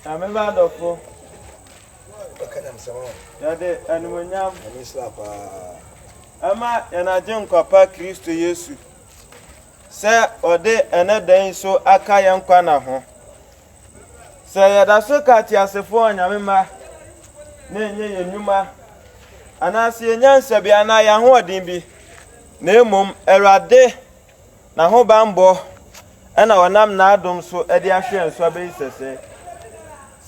Ameba dofo. Okanam sama. Yade animonyam. Ani slapa. Ama yanaje nkwapa Kristo Yesu. Se ode enedan so aka ye nkwa na ho. Se yada so ka ti asefo onyamema na enye yenuma. Anase yenyansa bia na ya ho odin bi. Na emom Erade na ho bambo ena wonam na adom so ede ahwe nso abeisese.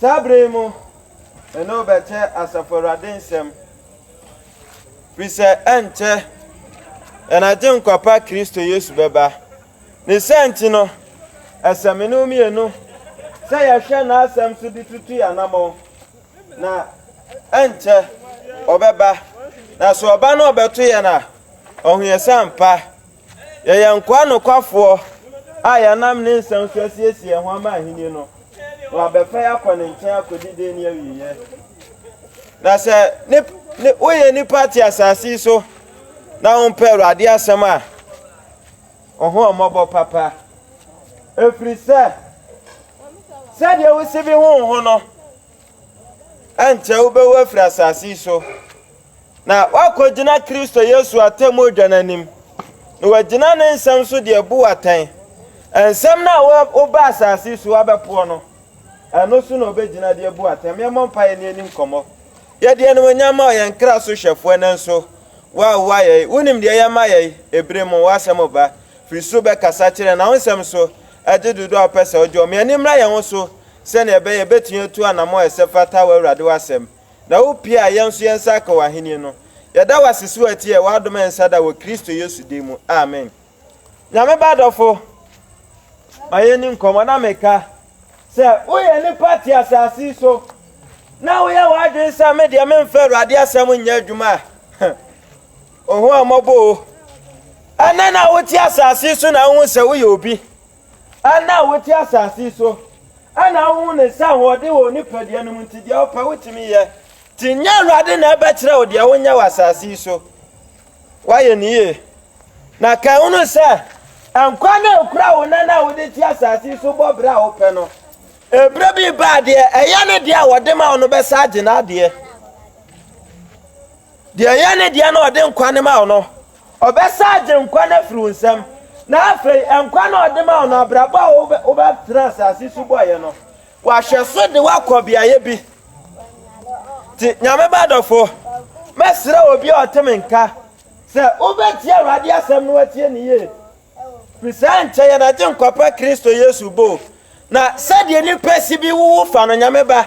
Sabremu eno beche asafo Erade nsem. Pise enche enaje nkwapa Kristo Yesu beba. Ne senti no asamenu mienu se ya hwe na asam so ditutu ya namo na enche obeba na so oba na obeto ye na ohun sampa ye nkwa no kwafo aya nam ne nsam so asiesie ho ama ahini no wa befa ya kɔ ne nkyɛn akodide ne awiye na se ne oye ni party asasi so na on pe Erade asɛm a oho omobo papa efri se de wo se bi ho no anche wo be wo fri asasi so na wakogina Kristo Yesu atemu odwananim no wagina ne nsam so de bu atan ensam na wo ba asasi so abepo no eno so na obegina de bu atan me mompa ye ne anim komo ye de no nyama ye nkra so hwefo ne nso wa ye wonim de ye ma ye ebremu wasem ba friso be kasa kire na wonsem so ajedudu apese ojo me animra ye ho so se na ebe ye betunye tu anamo esefata wa Erade wasem na wo pia ye nso ye nsaka wa heni no yeda wasisu atie wa adom ensada wo Kristo Yesu demu amen. Nyame badofo ayeni nkomo na meka se oye ni party asasi so na wo ya wa dwen sa me de me mfa Erade asem nya adwuma oho amobo anana wo ti asasi so na wo se wo ye obi ana wo ti asasi so ana wo ne sa ho de wo ni pade anu ntidi opa wotimi ye tinya Erade na ebe kire wo de wo nya wasasi so waye niye na ka unu se ankwa na ekura wo na wo de ti asasi so bobra wo pe no ebre bi ba de eya ne de a wo de ma ono be sa age na de eya ne de na wo de nkwa ne ma ono obesa age nkwa na firi nsam na afei nkwa na wo de ma ono abraba wo be asasi so boye no wa hwe so de wakobia ye bi ti nyame badofo mesre obi otemenka se obeti Erade asem no watie ne ye present ye na je nkwapa Kristo Yesu bo na sade ni pesi bi wu fa no nyame ba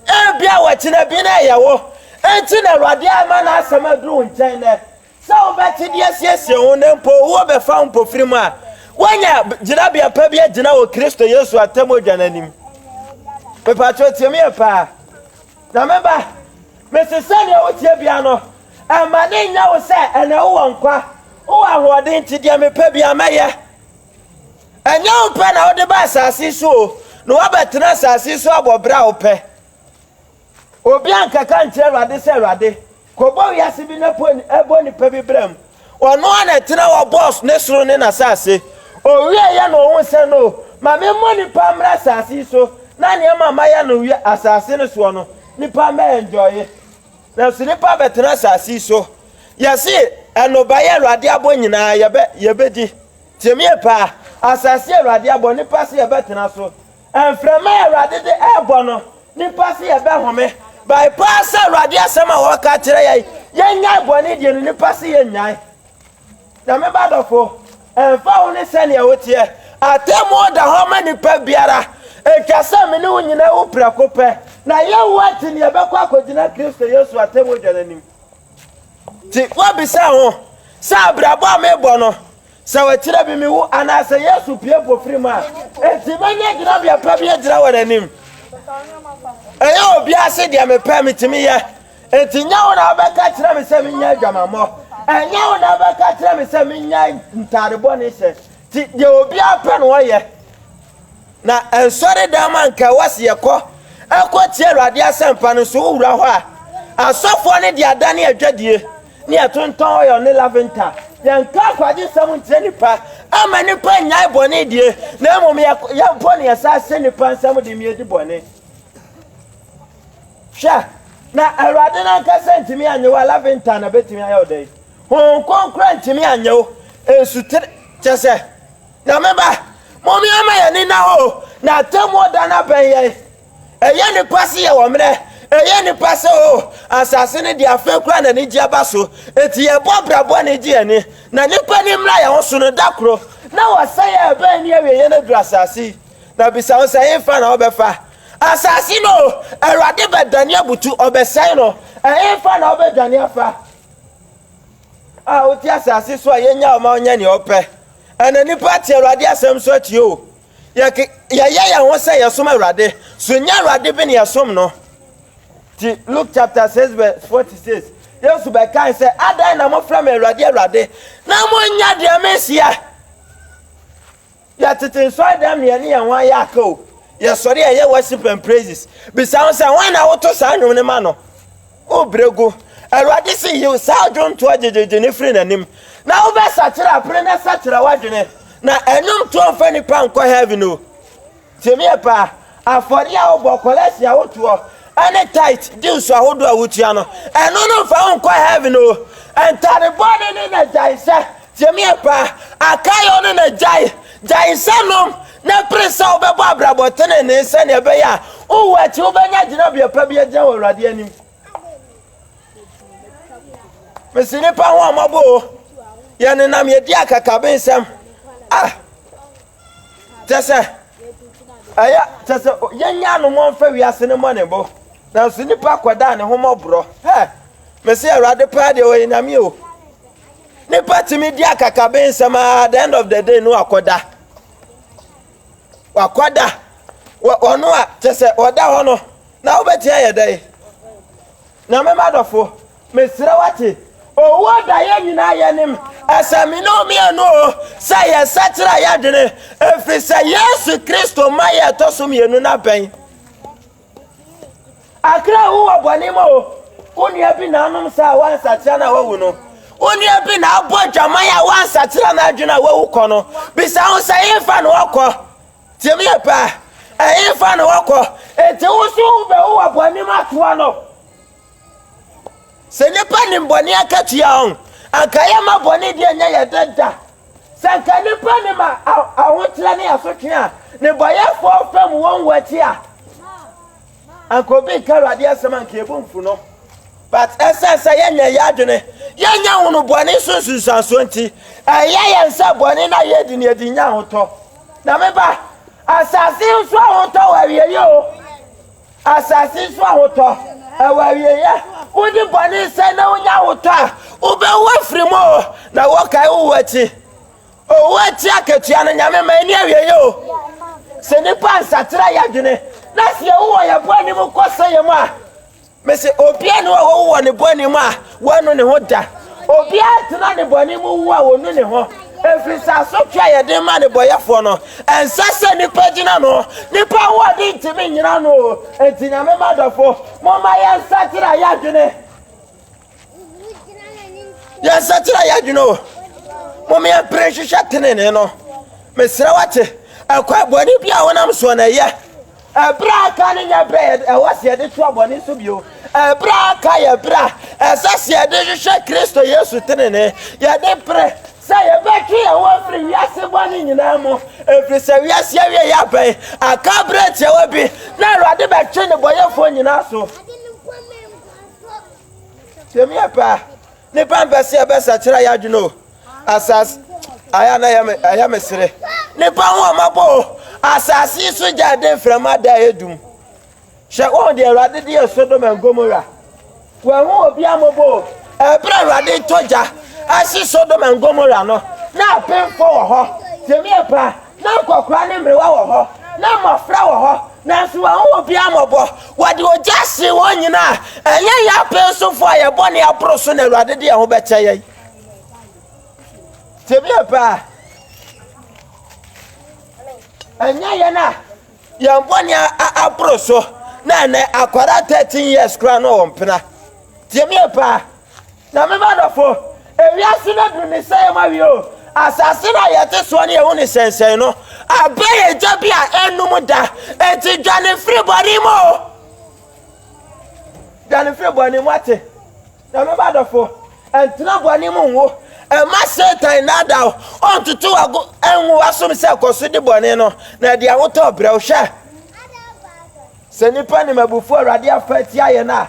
e bia wachina bi na yewo enti na Erade ama na asem aduru nchen ne se obeti de asiesie ho ne mpo wo be fa mpo firimu a wanya gina bia pa bia gina wo Kristo Yesu atemo dwananim pepa chotie me pa na meba mesesane wo tie bia no amane nya wo se ene wo nkwa wo ahode ntide me pa bia meye enya wo pa na wo de ba asasi so no wa betena asasi so abobra wo pe obi ankaka nche Erade se Erade kobo wiase bi na poni eboni pa bi bram ono ana tena wo boss ne soro ne na asase owie ye no wo se no ma me moni pa mra asasi so na ne mama ya no wie asase ne so no nipa me enjoy na so nipa betena asasi so yesi enoba ye Erade abo nyina ye bedi tiemie pa asase Erade abo nipa se ye betena so enfrema Erade de ebo no nipa se ye be home bypass Erade asema wo ka kire ye nya ebo ne de nipa se ye nyai na me badofo enfa wo ne se ne wo tie atemo da homa nipa biara ekasa me ne wo nyina wo prakope na ye wati ne be kwa kogina Kristo Yesu atemo dwananim ti wa bisa ho sa brabo amebo no sa wakira bi mi wo anase Yesu pie pofrima enti manya gina bia pa bia gira wananim eya obi ase de me pa mitimi ye enti nya wo na be ka kira me se me nya adwamamo enya wo na be ka kira me se me nya ntarebo ne se ti de obi apɛ no ye na ensore da man ka wase yekɔ tie Erade asempa no so wura ho a asofo ne de adane adwadie ne atonton yo ne laventa yanka kwaje sam ntie nipa ama nipa nyai bone die na emom ya bone ya sa se nipa nsam de miedi bone Sha na Awurade na nkasa ntimi anye wa laventa na betimi ayo dey hon konkra ntimi anye wo ensutre chese na meba momi ama ya ni na ho na temo da na ben ye eye ni kwase ye wo mre eye ni pase o asase ne dia fe kura na ni giaba so eti ye bobrabo na gi ani na nipa ni mra ye ho so no dakro na wasaya ebe ni awie ye na dura asase na bisa wo say fa na obefa asasi no Awurade bedani abutu obesai no fa na obedani afa oti asasi so yenya ma onya ne ope ena nipa ti Awurade asem so ati o ya ho say yesom Awurade so nya Awurade bi ne yesom no ti Luke chapter 6 verse 46 Yesu be kan say adan na mo fra me Awurade na mo nya de mesia ya tete so adam ne ne yan wa ya ka o yes, sorry, I worship and praises. Besides, when I want to sign on the man, oh, Brego, I rather see you, Sir John to a Jennifer and him. Now, that's such a printer, such a wagon. Now, I know 12 penny pound quite heavy no. To me, pa, I for the hour, but collect your to and a tight, do so I would do a Wutiano. And no found quite heavy no. And tie the body in a jai, sir. To me, pa, I carry on in a jai, sanum. Na presa obebo abrabotene ne se ne be ya o wachi obenya gina bia pa bia gya Awurade anim mesini pa ho amabo ye ne nam ye di akaka bensem tese aya tese yenya no mo mfa wiase ne mo ne bo na sini pa kwada ne ho mobro mesi Awurade pa de o nyame o ne patimi di akaka bensem at the end of the day no akoda wakwada ono a tese oda hono na obeti ayedai na me madofo mesire wati owo da ye nyina ye nim asami no mi anu say ye satira ya dene efri say Yesu Kristo maye tosum yenu na ben akra hu aboni mo oni abi na anum sa wan satira na wawu no oni abi na abodwa maya wan satira na adwena wawu kono bisa hu say fa no okọ Temi pa fa no wako eti wusu be wo aboni matoa no se nipa ni mboni akatua on akaya ma boni de nya ye dada sanka nipa ni ma ahotra ne asotwe a ne boyefo fam won wati a ankobi karade asema nke ebumfu no but essence yenya ya adwene yenya hunu boni sunsunsanso nti aya nsa boni na ye di ne edinya hoto na meba asasi so ahoto wawie yo asasi so ahoto wawie ya udi boni se na unya ahoto a ube wafrimo na wokai uwati owati akatua na nyame ma ni awie yo se ni pa nsatira ya dwene na se wo ya boni mu kosa ye ma mese obia ne wo ne boni mu a wanu ne ho da obia tena ne boni mu wo a wonu ne ho efisa so twa ye de ma ne boyefo no ensase ni pagina no nipa wo de ntimi nyina no entinya me madofo mo ma ye nsatira ya dwene ya nsatira ya dwene mo me prehwehwe tenene no mesra wate akwa boni bia wonam so na ye ebra ka ne nya bed wase de to aboni so bio ebra ka ye bra esase de hwehwe Kristo Yesu tenene ye de pre say ye betri e wo free wiase boni nyina mo efri se wiase awie ya ben akabrete e wo bi na Awurade betri ne boyefo nyina so temi apa ne pambese e besa kira ya dwuno asas aya na ya mesire ne pa ho amabo asasi so jade frama da edum she won de Awurade de Sodom and Gomorrah wa ho obi amabo ebra Awurade toja asi Sodom and Gomorrah no na pemfo wo ho temi apa na kokora ne mrewa wo ho na mafra wo ho na so wa ho obi amabo wade ojase won nyina enye ya penso fo aye bone abroso na Awurade de ho beche ye temi apa enye ye na ye bone abroso na na akwara 13 years kra no wompena temi apa na me badofo ewiase na du ni say ma wi o asase na yete so ne hu ni sensen no abaye jabia enum da enti dwane free body mo dwane free boni mwate na me badofo entra boni mu wo e ma Satan na da on tutu ago enwo asom se koso di boni no na dia woto bre wo hwe se nipa ni mabufu Awurade afati aye na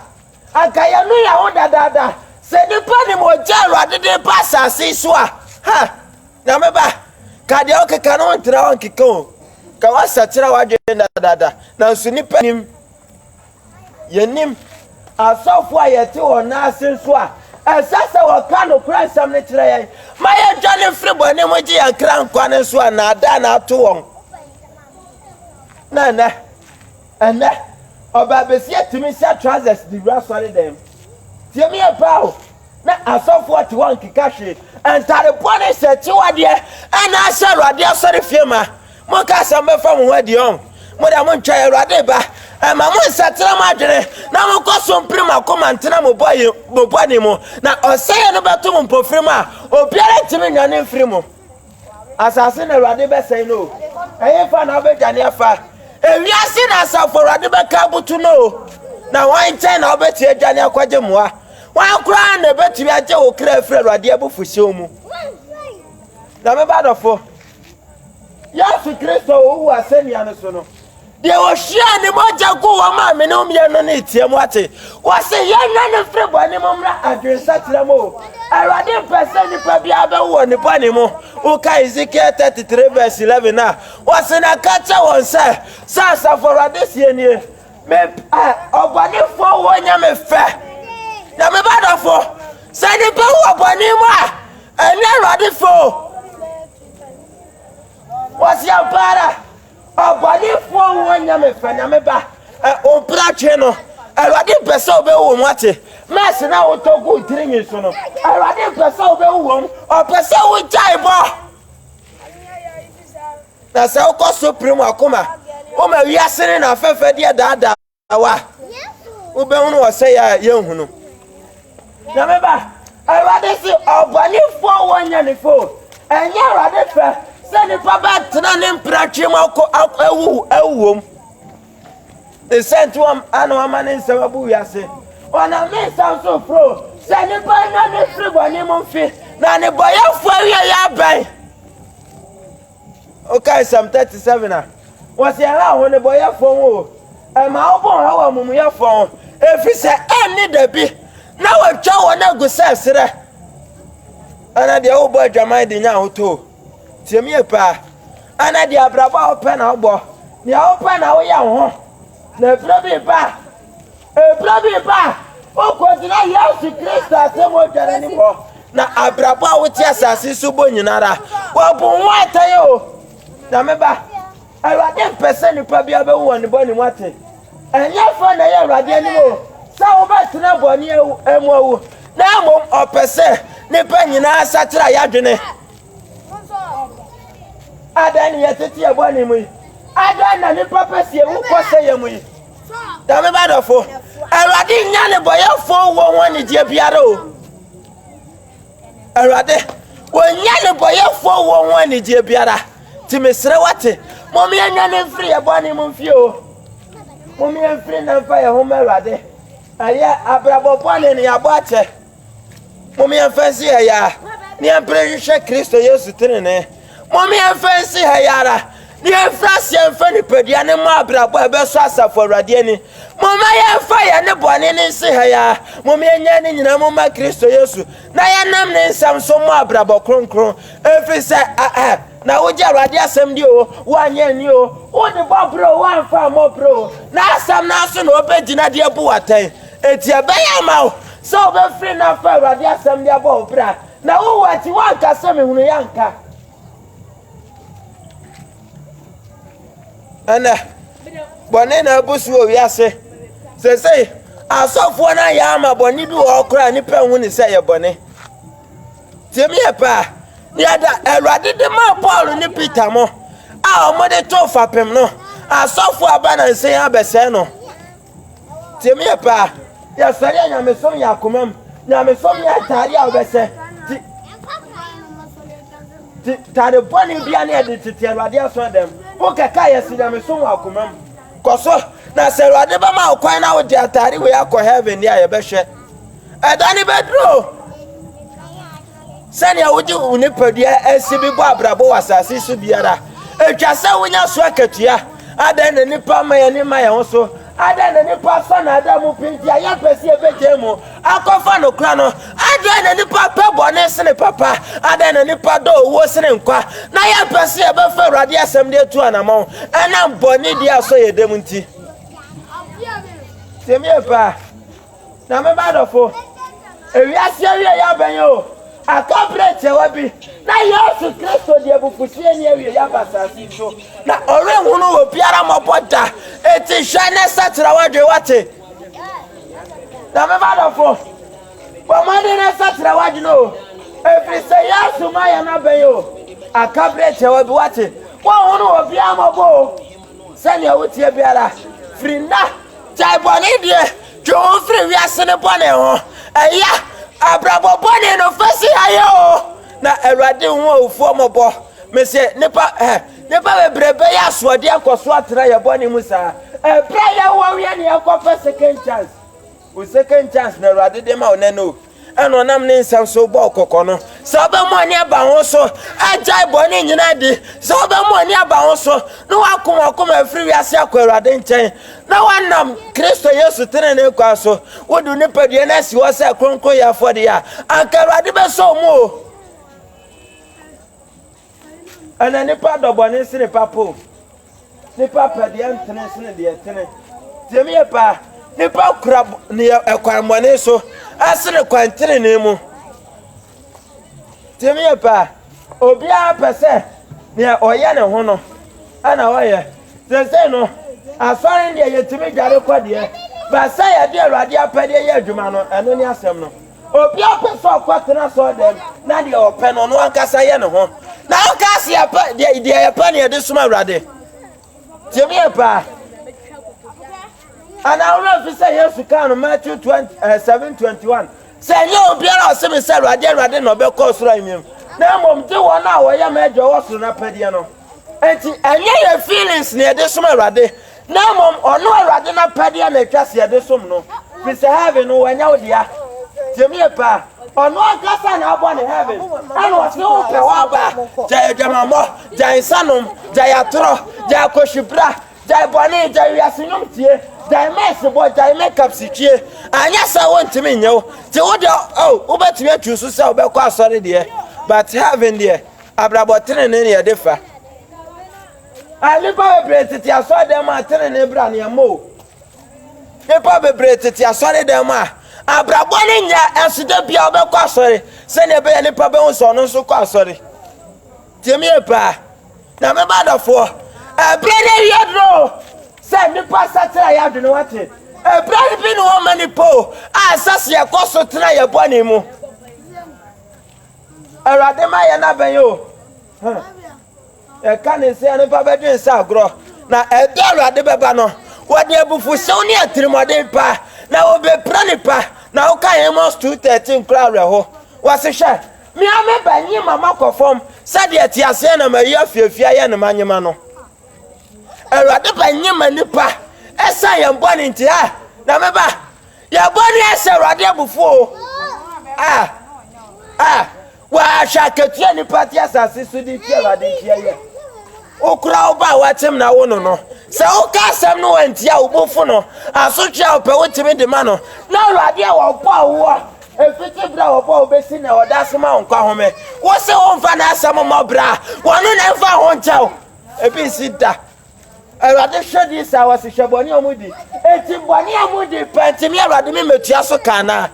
aka ya nu ya wo dadada se nipa ni mo ja Awurade de pasa si so a ha na me ba ka dia o keka no ntra on keka o ka wasa tira wadwe dadada na su nipa nim yenim asofo ayete ona asenso a esase waka no kra nsam ne kire yen ma ye dwane free boni mo ji yankra nkwa ne so na ada na ato won na ene oba besie timi sia trousers di rasori dem tie mi e pa o na asofo ati won kika hwe entare boni se ti wade ana asa Awurade asori fiema mo ka sam be fa mo wadi on mo da mo ntwa Awurade ba ma mo nsatra ma adwene na mo koso mpirima komantena mo boni mo na oseye no beto mo mpofirima obiara timi nwane mfirimo asase na Awurade be sei no eye fa na obedwane afa ewiase na asafo Awurade be ka butu no na wan chen na obeti adwane akwaje moa wan kura na beti aje wo kra afiri Awurade abufuhye mu na me badofo Yesu Kristo wo asenia no so no de o hia ni moja ku wo ma me no mie no ne tie mu ate wo se ye na ne free boni mo mra adwensa tira mo Awurade pese ni pa bia be wo ni boni mo o ka Ezekiel 33 verse 11 na wo se na ka cha won se sa for Awurade sie ni me oboni fo wo nya me fe na me badofo se ni pa wo boni mo a ene Awurade fo wo se apara obani fo wonya me fanya me ba o prache no Awurade pese obe wo mu ate mes na wo togu tirinyi so no Awurade pese obe wo mu o pese wo jai bo na se o ko supreme akoma o ma wiase na afefe de daada wa obe hu no wo se ya yehunu na me ba Awurade si obani fo wonya ni fo enye Awurade fe Sani papa tena ne mprachi mako ewuwom the sent one anu amane nsababu yase ona me sanso fro sani pa na ne free boni mo mfi na ne boyefo awie ya ban okay Psalm 37 na wasi ara ho ne boyefo wo e ma obo ha wa mumuyefo efi se eni dabi na watwa wo na gusa sere ana de obo adwaman de nya hoto Tiemi pa ana di abraba open na ogbo ni open na wo ya ho na brabi ba o ko dina Yesu Kristo asemo dware ni bo na abraba wo ti asase subo nyinara wo bu nwata yo na me ba Awurade pese ni pa bia be wo ni bo ni nwate enye fo na ye Awurade ni mo sa wo ba tena bo ni emu na mo opese ni pa nyina asatira ya dwene Adani yeteti aboni mu adana ni papa sie wo kose ye mu da me badofo Awurade nya ne boyefo wo won ni die biara o Awurade wo nya ne boyefo wo won ni die biara ti mesre wate mo me nya ne free aboni mu mfie o mo me free na fa ye ho Awurade aya abrabo boni ni abo ache mo me fancy ya ni empre hwe Kristo Yesu tinene Mommy and fancy hayara. The Frasi and Fanny Pedia and Mabrabo Besasa for Radiani. Mamma and fire and the bonny and say haya. Mommy and Yanni and Mamma Christo Yosu. Nayanam and some so Mabrabo Cron. Every say, now would you radia some dio, 1 year new, what the Bobro, 1 far more pro. Now some national open dinner dear Buate. It's your bayamau. So the friend of Radia some dear Bobra. Now what you want, Cassam Yanka. Ana bone na abusu owiase se asofo na ya ma bone bi wo kra ni pe hu ni se ye bone temi e pa ni ada Awurade de ma Paul ni Peter mo a o mo de to fapem no asofo abana nse ya bese no temi e pa ya sare nya me som ya komam nya me som ya tari a bese tare bone bia na de tete Awurade aso dem o kaka ya si nya me som akomam koso na se Awurade ba ma okwan na wo di atare we akọ heaven dia ye behwe edani bedro sani awudi unipadua asibi bo abrabo wasase su biara etwa se wonya so akatua adan na nipa ma ye ni ma ye ho so adan na nipa fa na adam pinti ya pese ebejemu akofa no kra no adan na nipa pebo ne sene papa adan na nipa do wo sene nkwa na ya pese ebefa Awurade asem de tu anamon ena boni dia so ye dem nti temie pa na me badofo ewiase awie ya benyo akabrete wabi na Yesu Kristo die bufusie ni awie ya basasi so na ore hunu obiara moboda eti hwane satra wadwe wate na me badofo bomade na satra wadwe no efri se Yesu maya na benyo akabrete wabi wate wo hunu obiara mobo sani awutie biara frinda jai boni die jo fri wiase ne boni ho eya abrabo boni no fesi ayo na Awurade hu ofu omobo me se nipa bebrebe ya soade akoso atra ye boni musa prayer wo we ne akofa second chance o second chance na Awurade de ma oneno eno nam ne nsam so bo okoko no so be mo ne aba ho so ajai boni nyina di so be mo ne aba ho so no akoma afiri wiase akọ Awurade nchen na wanam Kristo Yesu tenene kwa so wodu ne padue na si wo se kronkro ya fode ya anka Awurade be so mo ana ne pa dobone sine papo ne pa padue ntene sine de tene temie pa ne pa kura ne ekwarmone so asine kwantene ne mu temie pa obi a pese ne oye ne ho no ana oye sese no asore ndi yetimi dware kwade ba sa ya de Awurade apade ye adwuma no eno ni asem no obi apese okwatena so dem na de ope no no ankasa ye ne ho na ankasa ya pa de ya pa ne de suma Awurade temie pa ana ora fi say Yesu kan Matthew 7:21 say ye obiara osemi say Awurade no be call sura imiem na mom de wona a wo ya mejo wo sura na pade no enti enye ye feelings ne de suma Awurade na mom ono Awurade na pade na twase ye de sum no fi say heaven no wanya odia temie pa ono akasa na abo ne heaven ana wo se wo pe wa ba jaya jamamo jaya sanum jaya tro jaya koshibra jaya boni jaya yasinum tie jai mess boy jai makeup sikie anya sa wontimi nyew ti wo de ubetimi atwusu sa obekọ asore de but heaven de abrabotere ne ne defa ali pa bebrete asore de ma tere ne bra ne mo e pa bebrete asore de ma abrabo ne nya eside bia obekọ asore se ne be ne pa be won so no so kọ asore temi e pa na me badofo brede yedro say me pastor try ya do no wate brand bi no mani po asase ya koso tena ya boni mu Awurade ma ya na ben yo kan se ne pa bedwen sa agro na ede Awurade beba no wode abufu sew ne atrimode pa na obe prani pa na o kan Amos 2:13 kra reho wase hwe me ame banyi mama kofom sade atiase na mayi afiafia ye ne manyema no Awurade banyi manipa esa ye mboni nti ha na meba ya boni esa Awurade abufu wa shakatia ni pati asase sudi ti Awurade ti ye okura oba watem na wono no se o ka asem no wantia obufu no asotwa ope wotimi de ma no na Awurade wo pa wo efiti bra wo pa obesi na odasema nkwa home wo se wo mfa na asem mo bra wono na mfa ho nchaw ebi sida Awurade hwedi sa wase hweboni omudi eti boni omudi pantimi Awurade me metua so kana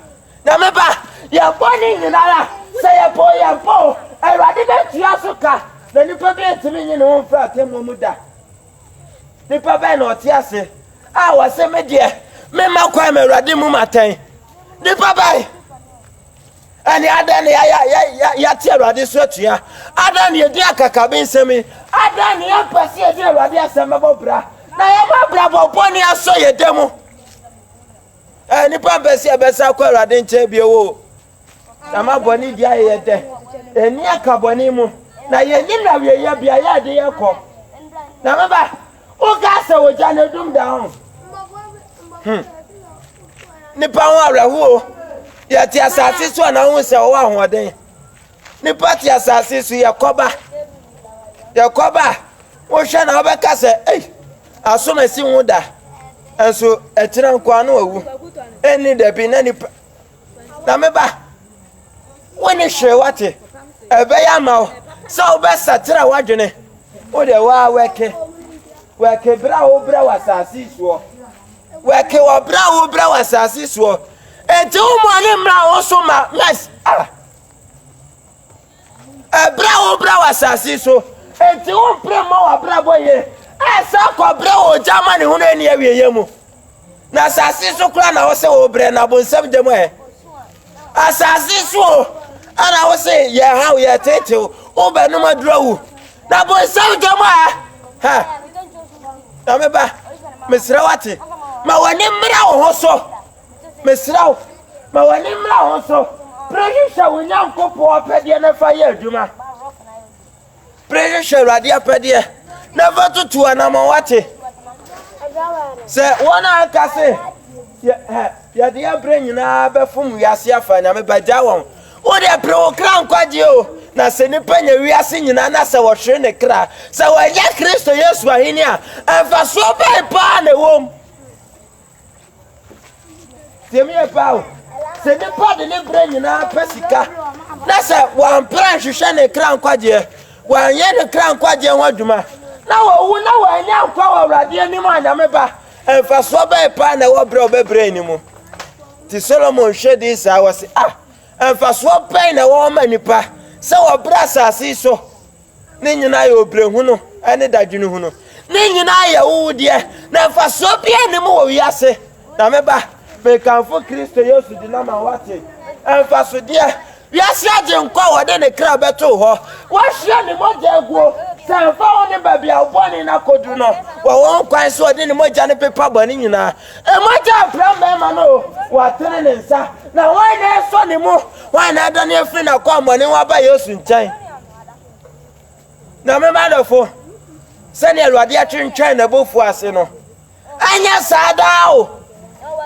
na meba ya boni nyinara se ya po Awurade metua so ka na nipa be etimi nyi ne ho mfa temo muda nipa be na otiase wase me de me makwa me Awurade mu maten nipa be ani adan ya ti Awurade so atua adan ye di akaka be nsemi adan ya pese ye di Awurade asema bobra na ya bobra boboni aso ye demu nipa be se be sa kwa Awurade nche bi wo na maboni dia ye de eni akaboni mu na ye nyina wie ye bia ya de ye ko na maba o ga se wo jane dum down nipa ho areho ya ti asase so na ho se wo ahoden nipa ti asase so yakoba wo hwe na obeka se asomasi hu da enso etira nkwa na owu eni da bi na nipa na meba woni hwe wate ebe ya ma so obesa tira wadwene o de wa weke bra wo bra wasase so weke wo bra wasase so enti umone mra wo so ma yes bra wo bra wasase so enti umpre ma wa bra boye esa ko bra wo jamani hu na ni awieye mu na asase so kura na wo se wo bra na bonsam dem asase so ana wo se ye ha ye tete o ba no madurawu na bonsam dem ha na meba mesra wate ma wani mra wo so mesra ma wani mra wo so prejisha wonyankopo opede na fa ye aduma prejisha radi apede na fa tutu anama wate se wona akase ya dia brenyina befum wiase afa na meba ja won o de pre o kran kwaje o na se ni panya wiase nyina na se wo hwe ne kra se wo ya Kristo Yesu ahini a afa so bai pa na wom temi e pa o se ni pa de ne brenyina pesika na se wan plan hwe ne kra kwaje wan ye ne kra kwaje ho adwuma na wo na wa nya kwa wa urade ni ma nya meba afa so bai pa na wo bre obebre ni mu ti Solomon hwedi sa wase afa so pai na wo ma nipa se wo bra asase so ne nyina ye obre hu no ene dadwene hu no ne nyina ye wo de na afa so bia ne mo wo wiase na meba me kanfo Kristo Yesu di na ma wate afa so de wiase age nkwa wo de ne kra beto ho wo hye ne mo jaguo sanfa woni babia oboni na kodu no wo won kwan so de ne mo ja ne pepa bani nyina e mo ja pramba ma no wa tere ne nsa na won na so ne mo won na da ne afri na kwa mo ne wa ba Yesu nchan na me ma dofo se ne Awurade atwentwan na bofu ase no anya sada o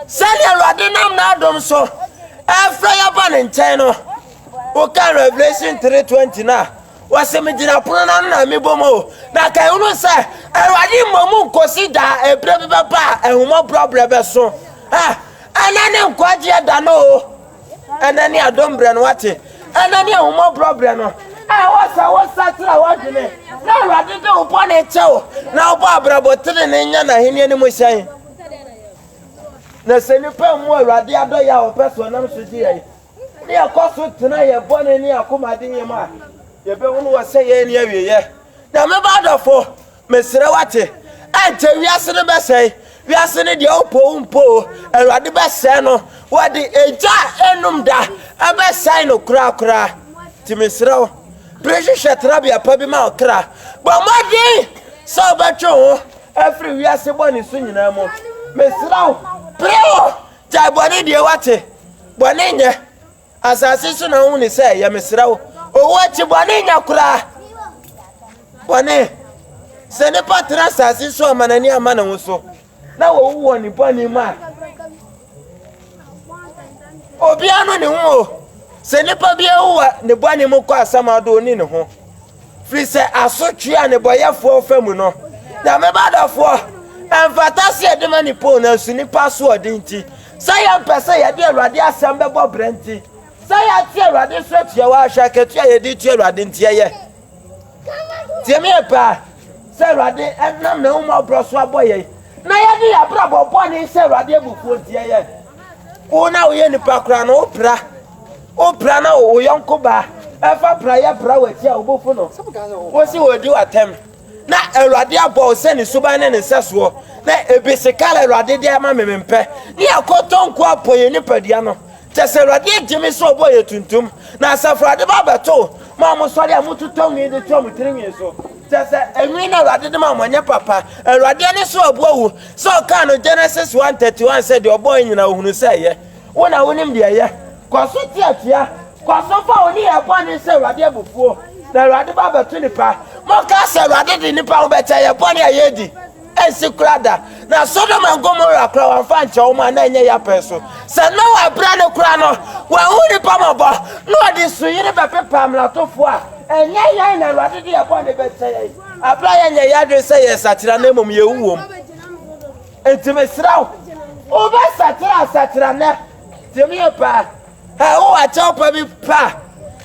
se ne Awurade nam na adom so afra ya ba ne nchan no o ka Revelation 3:20 na wase me gina pono na me bomo na kai unu se Awurade momu nkosi da ebre be ba ehumo problem be so anane nkwaje da no anane adombre no wate anane ehumo problem no wasa tira wadene na Awurade de upo na echewo na upo abrabo tire ne nya na henie ni mo hyan na se ni pa mu Awurade ado ya o peso nam so di ye ni akoso tena ye bone ni akomade nyema ye be wonu wase ye ni awieye na me ba dofo mesere wate ante wiase ne be sei wiase ne de opo umpo Awurade be sei no wode eja enum da ebe sei no kura ti mesere pressure shetra bia pa bi ma okra ba madi so betwo every wiase bone so nyina mo mesere preo ja bone de wate bone nye asase so na hu ni say ya mesere owo chi bone nya kura bone se ne patra asase so amanani amana wo so na wo wo ni bone ma obi anu ni hu se ne pa bia wo ne bone mu kwa asamado ni ne ho fri se asotwe ne boyefo famu no na me badafo emfatase edema ni po na su ni password nti say am pese ye de Awurade asem be bo brenti say ati Awurade so tia wa hwa ketu ye de tu Awurade nti ye tie me pa say Awurade enam na umo broso aboye na ye de ya bra bobo ni say Awurade ebufu nti ye wo na wo ye ni pa kra no opra na wo yonko ba efa pra ya pra wati a obofu no wo si wo di atem na Awurade abo se ni suban ne nseso na ebisikala Awurade de ama memempe ni akoto nko apoye ni padia no tese Awurade jimi so oboye tuntum na asafrade ba beto ma mo sori amututo nwi de to mutirinwi so tese enwi na Awurade de ma manya papa Awurade ne so obowu so ka no Genesis 1:31 said the oboy nyina ohunu say ye wona wonim de ye kwaso tiatia kwaso fa oni e bone se Awurade abufuo na Awurade ba beto nipa mo ka se Awurade de nipa wo beta ye bone ayedi ensikrada na Sodom and Gomorrah kra wan fa nche wo ma na enye ya peso se no wa bra ne kra no wa huni pa mabo no odi suyire be pepa mlatofo a enye ya na Awurade de abo ne be tsaye abra ya nye ya de se ye satira na mom ye wuwom entimesraw o be satira na temi pa ha o a cho pa bi pa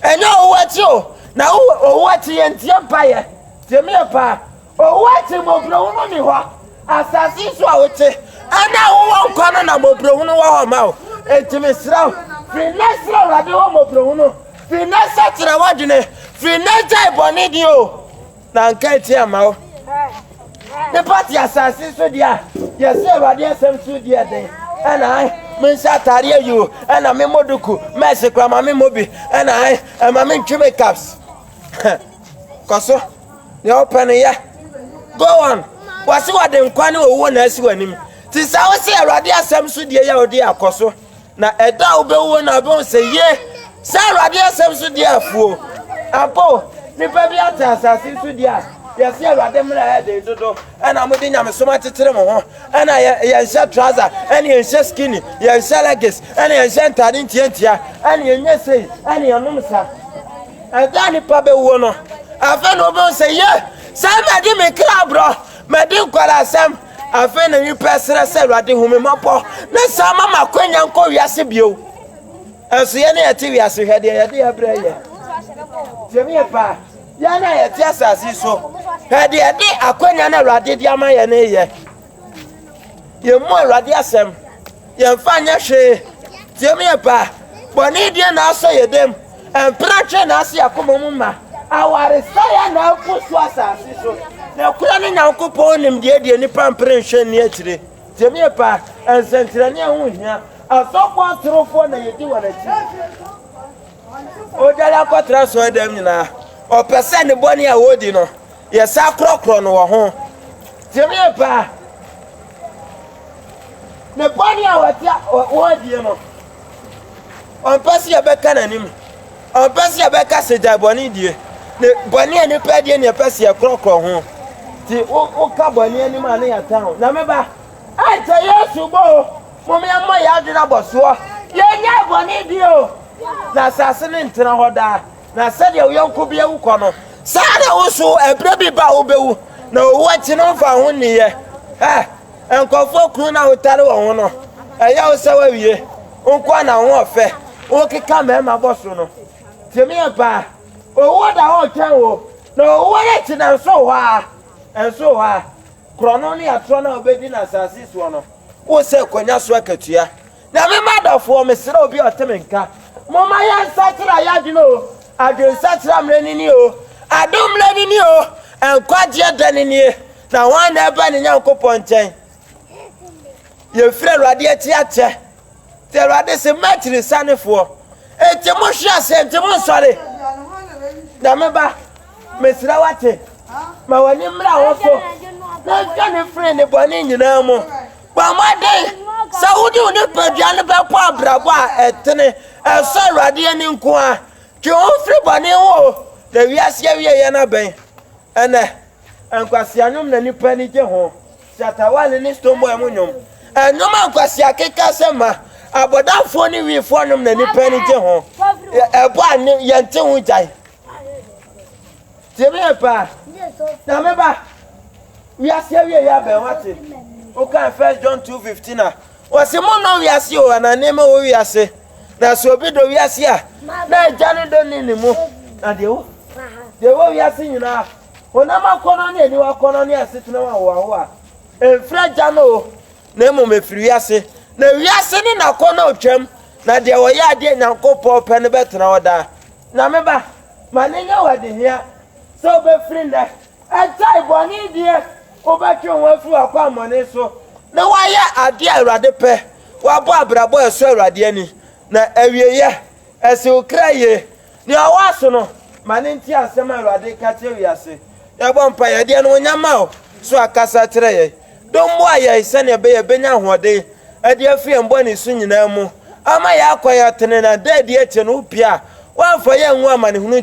enye o wati o na o wati ye ntie pa ye temi pa o wati mo bro unu ni ho asasi so a wote ana wo nkwa na mo bro unu wo ho ma o entimesraw finesra Awurade wo mo bro unu finesa tira wadune finesa iboni di o na nka ti ama o ne party asasi so dia yes Awurade asem so dia den ana men satare you ana me moduku mesi kwa mama mobi ana mama ntweme caps koso ye open ya go on wasi wade nkwane owo na asi wanim ti sa wo se Awurade asem so dia ya odi akoso na eda obewo na be se ye sa Awurade asem so dia afuo apo ni pa bi asasi so dia yes Awurade mra ya de dodo ana mudi nyame soma tetere mo ho ana ye sha trouser ana ye sha skinny ye sha leggings ana ye sha ntade ntiantia ana ye nyese ana ye nomsa ada ni pa be wo no afa no be say ye sa ma di me kra bro ma di nkwala sam afa na ni pesere se Awurade humi mapo na sa mama kwanya nko wiase bio enso ye na ye ti wiase hwede ye de ya bra ye jemi pa yana ye ti asasi so hede de akwanya na Awurade di ama ye na ye ye mu Awurade asem ye mfanya hwe jemi pa boni die na aso ye dem emprache na asi akomo ma aware saya na kusu asasi so na kura ni Nyankopon nim die ni pampre hwe ni akire jemi pa ensentire ni hu hia asokwa trofo na ye di wona ti o dala kwatra so dem nyina o pese ne boni a wodi no ye sa krokro no wo ho jemi pa ne boni a wodi no on pese ye be kananim on pese ye be ka seja boni die ne boni ani pa die ne pese ye krokro ho ti o ka boni ani ma na ya town na meba ai te Yesu bo mo me mo ya dina boso ye nya boni die o na sase ne ntena hoda na sade yonko bia wuko no sade wo so ebre bi ba wo bewu na wo wachi no fa ho ni ye enkofo kru na hotare wo ho no eya wo se wa wie onko na ho ofe o kika me ma boso no temi ba owo da ho twen wo na owo re ti na so ha krono ni atro na obedi na sase so no wo se konya so akatua na me madafo me sere obi otemenka mama ya satira ya dino adun satira mrenini o adum mrenini o enkwaje danini na wan na ba ni Nyankopon nchen ye fire Awurade ati ache te Awurade se matiri sanefo enti mo hwa se enti mo sore na me ba mesira wate ma wani mra wo so na jane friend boni nyina mo ba made Saudi uni pediane be po abrabo a etene eso Awurade ani nko a ti o fri boni wo na wiase ye na ben ene ankwasi anyum na nipa ni je ho satawale ni stombo emunyum anyum ankwasi akeka sema abodafo ni wifo nyum na nipa ni je ho ebo ani ye nte hu jai tebe pa na meba wiase ye ya ben wate o kan 1 John 2:15 a wase mo no wiase o na nema o wiase na so obi do wiase a na jani do ni mu na de wo wiase nyina ona makono ni eni wakono ni asetuna wa a enfra jano na emo mefiri wiase na wiase ni na kono otwam na de wo ya de Nyankopon pe ne betena oda na meba manenya wade hia so be frinda atai boni die obetwe wa fu akwa amone so na waya ade Awurade pe wa bo abrabo eso Awurade ani na awieye ese okraye ni awaso no manenti asema Awurade ka te wiase ya bompa ya de no nyama o so akasa tere ye dombo aye sene be ye benya hode ade afie mbo ni su nyina mu ama ya akoya tene na de eche no pia wa fa ye nwa mane hunu